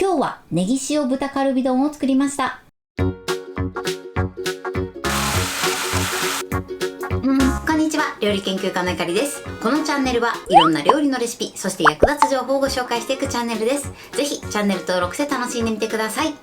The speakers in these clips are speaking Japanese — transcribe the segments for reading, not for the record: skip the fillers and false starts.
今日はネギ塩豚カルビ丼を作りました。こんにちは、料理研究家のゆかりです。このチャンネルはいろんな料理のレシピ、そして役立つ情報をご紹介していくチャンネルです。ぜひチャンネル登録して楽しんでみてください。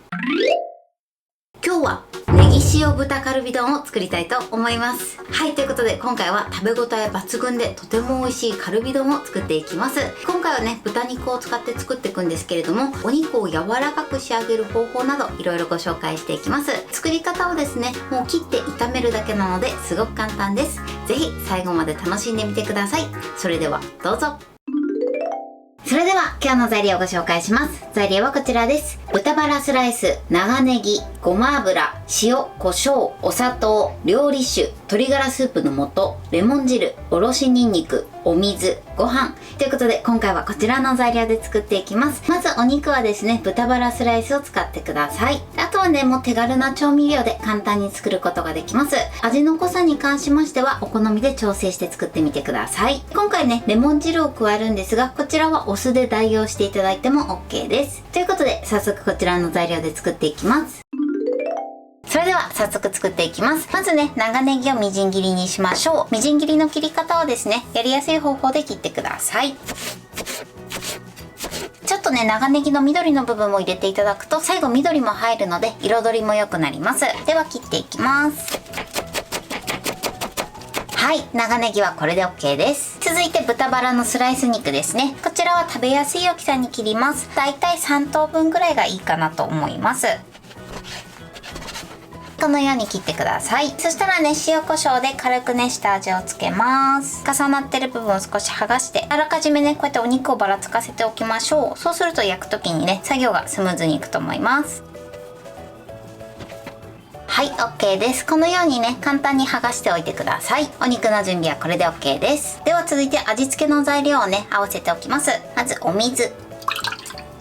今日はネギ塩豚カルビ丼を作りたいと思います。はい、ということで今回は食べ応え抜群でとても美味しいカルビ丼を作っていきます。今回はね、豚肉を使って作っていくんですけれども、お肉を柔らかく仕上げる方法などいろいろご紹介していきます。作り方をですね、もう切って炒めるだけなのですごく簡単です。ぜひ最後まで楽しんでみてください。それではどうぞ。それでは今日の材料をご紹介します。材料はこちらです。豚バラスライス、長ネギ、ごま油、塩、胡椒、お砂糖、料理酒、鶏ガラスープの素、レモン汁、おろしにんにく、お水、ご飯ということで今回はこちらの材料で作っていきます。まずお肉はですね、豚バラスライスを使ってください。あとはね、もう手軽な調味料で簡単に作ることができます。味の濃さに関しましてはお好みで調整して作ってみてください。今回ね、レモン汁を加えるんですが、こちらはお酢で代用していただいても OK です。ということで早速こちらの材料で作っていきます。それでは早速作っていきます。まずね、長ネギをみじん切りにしましょう。みじん切りの切り方をですね、やりやすい方法で切ってください。ちょっとね、長ネギの緑の部分を入れていただくと最後緑も入るので彩りも良くなります。では切っていきます。はい、長ネギはこれで OK です。続いて豚バラのスライス肉ですね。こちらは食べやすい大きさに切ります。だいたい3等分ぐらいがいいかなと思います。このように切ってください。そしたらね、塩コショウで軽くね、下味をつけます。重なってる部分を少し剥がして、あらかじめね、こうやってお肉をばらつかせておきましょう。そうすると焼く時にね、作業がスムーズにいくと思います。はい、OK です。このようにね、簡単に剥がしておいてください。お肉の準備はこれで OK です。では続いて味付けの材料をね、合わせておきます。まずお水、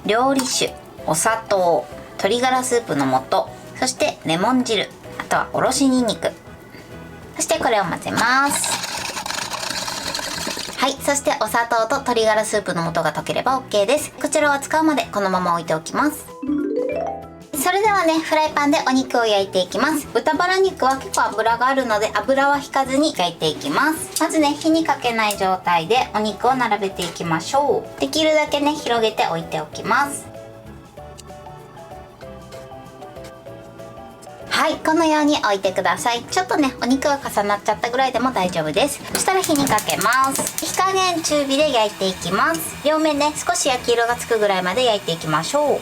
料理酒、お砂糖、鶏ガラスープの素、そしてレモン汁、あとはおろしにんにく、そしてこれを混ぜます。はい、そしてお砂糖と鶏ガラスープの素が溶ければ OK です。こちらは使うまでこのまま置いておきます。それではね、フライパンでお肉を焼いていきます。豚バラ肉は結構脂があるので油は引かずに焼いていきます。まずね、火にかけない状態でお肉を並べていきましょう。できるだけね、広げて置いておきます。はい、このように置いてください。ちょっとね、お肉が重なっちゃったぐらいでも大丈夫です。そしたら火にかけます。火加減中火で焼いていきます。両面ね、少し焼き色がつくぐらいまで焼いていきましょう。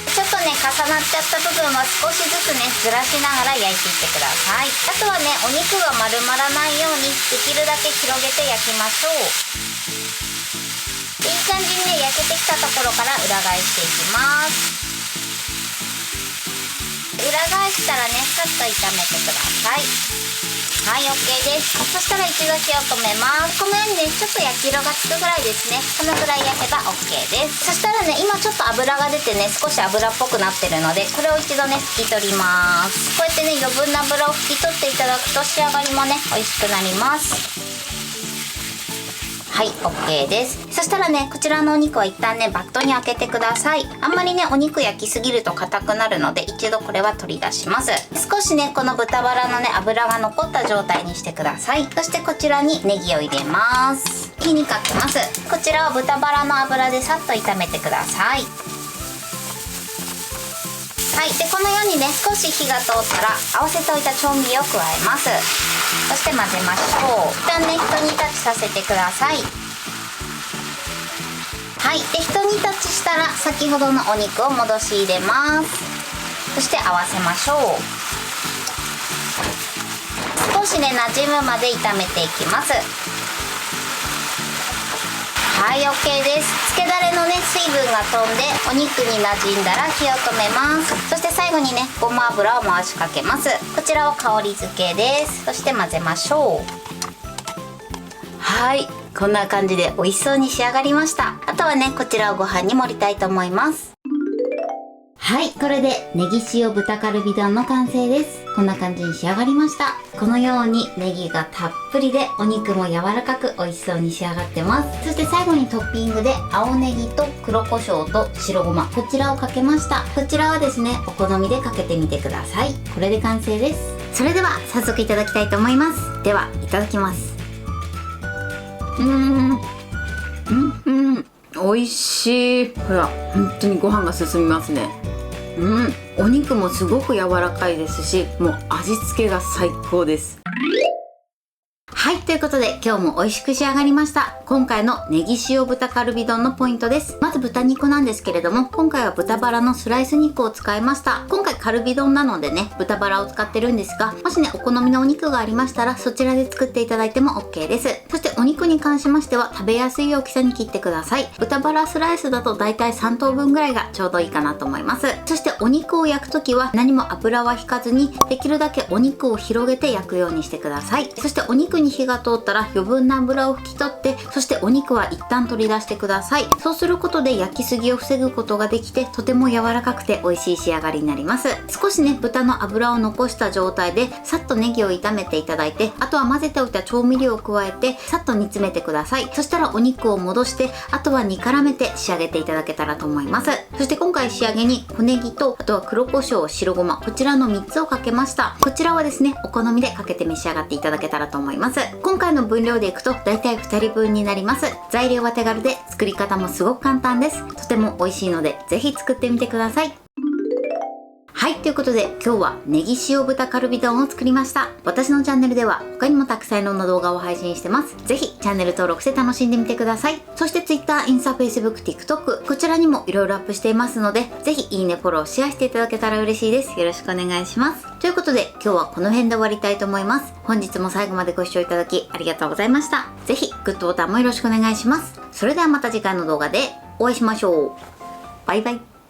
ちょっとね、重なっちゃった部分は少しずつね、ずらしながら焼いていってください。あとはね、お肉が丸まらないようにできるだけ広げて焼きましょう。いい感じにね、焼けてきたところから裏返していきます。裏返したらね、さっと炒めてください。はい、 OK です。そしたら一度火を止めます。このようにね、ちょっと焼き色がつくぐらいですね。このぐらい焼けば OK です。そしたらね、今ちょっと油が出てね、少し油っぽくなってるので、これを一度ね、拭き取ります。こうやってね、余分な油を拭き取っていただくと仕上がりもね、美味しくなります。はい、 OK です。そしたらね、こちらのお肉は一旦ね、バットに開けてください。あんまりね、お肉焼きすぎると硬くなるので、一度これは取り出します。少しね、この豚バラのね、脂が残った状態にしてください。そしてこちらにネギを入れます。火にかけます。こちらは豚バラの油でさっと炒めてください。はい、でこのようにね、少し火が通ったら合わせておいた調味料を加えます。そして混ぜましょう。一旦ね、ひと煮立ちさせてください。はい、でひと煮立ちしたら先ほどのお肉を戻し入れます。そして合わせましょう。少しね、馴染むまで炒めていきます。はい、 OK です。つけだれのね、水分が飛んでお肉に馴染んだら火を止めます。そして最後にね、ごま油を回しかけます。こちらは香り付けです。そして混ぜましょう。はい、こんな感じで美味しそうに仕上がりました。あとはね、こちらをご飯に盛りたいと思います。はい、これでネギ塩豚カルビ丼の完成です。こんな感じに仕上がりました。このようにネギがたっぷりでお肉も柔らかく美味しそうに仕上がってます。そして最後にトッピングで青ネギと黒胡椒と白ごま、こちらをかけました。こちらはですね、お好みでかけてみてください。これで完成です。それでは早速いただきたいと思います。では、いただきます。美味しい。ほら、本当にご飯が進みますね。お肉もすごく柔らかいですし、もう味付けが最高です。はい、ということで今日も美味しく仕上がりました。今回のネギ塩豚カルビ丼のポイントです。まず豚肉なんですけれども、今回は豚バラのスライス肉を使いました。今回カルビ丼なのでね、豚バラを使ってるんですが、もしね、お好みのお肉がありましたら、そちらで作っていただいても OK です。そしてお肉に関しましては、食べやすい大きさに切ってください。豚バラスライスだと大体3等分ぐらいがちょうどいいかなと思います。そしてお肉を焼くときは何も油は引かずに、できるだけお肉を広げて焼くようにしてください。そしてお肉に火が通ったら余分な油を拭き取って、そしてお肉は一旦取り出してください。そうすることで焼きすぎを防ぐことができて、とても柔らかくて美味しい仕上がりになります。少しね、豚の脂を残した状態でさっとネギを炒めていただいて、あとは混ぜておいた調味料を加えてさっと煮詰めてください。そしたらお肉を戻して、あとは煮絡めて仕上げていただけたらと思います。そして今回仕上げに小ネギと、あとは黒胡椒、白ごま、こちらの3つをかけました。こちらはですね、お好みでかけて召し上がっていただけたらと思います。今回の分量でいくとだいたい2人分になります。材料は手軽で作り方もすごく簡単です。とても美味しいのでぜひ作ってみてください。はい、ということで今日はネギ塩豚カルビ丼を作りました。私のチャンネルでは他にもたくさんの動画を配信してます。ぜひチャンネル登録して楽しんでみてください。そして Twitter、インスタ、Facebook、TikTok、こちらにもいろいろアップしていますので、ぜひいいね、フォロー、シェアしていただけたら嬉しいです。よろしくお願いします。ということで今日はこの辺で終わりたいと思います。本日も最後までご視聴いただきありがとうございました。ぜひグッドボタンもよろしくお願いします。それではまた次回の動画でお会いしましょう。バイバイ。